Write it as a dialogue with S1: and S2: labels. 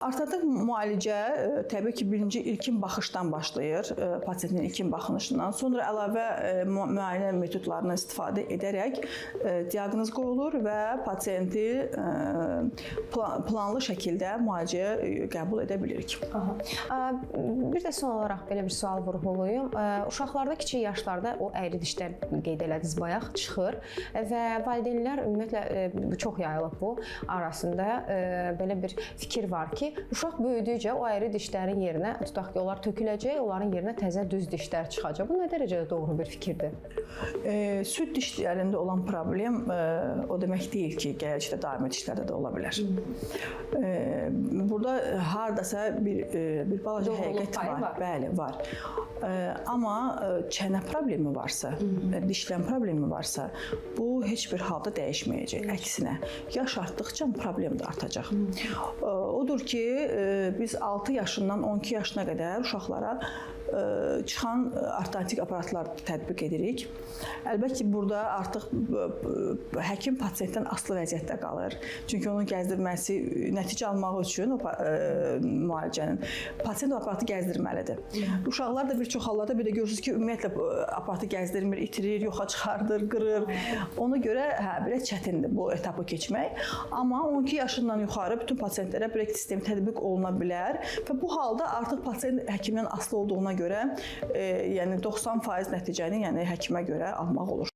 S1: Ortodontik müalicə təbii ki, birinci ilkin baxışdan başlayır, pasiyentin ilkin baxışından. Sonra əlavə müayinə metodlarından istifadə edərək diaqnoz qoyulur və pasiyenti planlı şəkildə müalicəyə qəbul edə bilirik.
S2: Bir də son olaraq belə bir sual vurğulayım. Uşaqlarda, kiçik yaşlarda o əyri dişlər qeyd elədiniz bayaq çıxır və valideynlər ümumiyyətlə çox yayılıb bu arasında belə bir fikir var ki, uşaq böyüdükcə o əyri dişlərin yerinə, tutaq ki, onlar töküləcək, onların yerinə təzə düz dişlər çıxacaq. Bu nə dərəcədə doğru bir fikirdir?
S1: Süd dişlərində olan problem o demək deyil ki, gələcəkdə daimi dişlərdə də ola bilər. Burada hardasa bir balaca həqiqət var. Bəli, var. Amma çənə problemi varsa, dişlən problemi varsa, bu heç bir halda dəyişməyəcək. Əksinə, yaş artdıqca problem də artacaq. Odur ki, biz 6 yaşından 12 yaşına qədər uşaqlara çıxan ortodontik aparatlar tətbiq edirik. Əlbəttə ki, burada artıq həkim pasiyentdən asılı vəziyyətdə qalır. Çünki onun gəzdirməsi, nəticə almaq üçün müalicənin pasiyent o aparatı gəzdirməlidir. Uşaqlar da bir çox hallarda bir də görürsünüz ki, ümumiyyətlə aparatı gəzdirmir, itirir, yoxa çıxardır, qırır. Ona görə belə çətindir bu etapı keçmək. Amma 12 yaşından yuxarı bütün pasiyentlərə brek sistemi tətbiq oluna bilər və bu halda artıq pasiyent həkimdən asılı olduğuna görə yəni 90% nəticəni yəni həkimə görə almaq olur.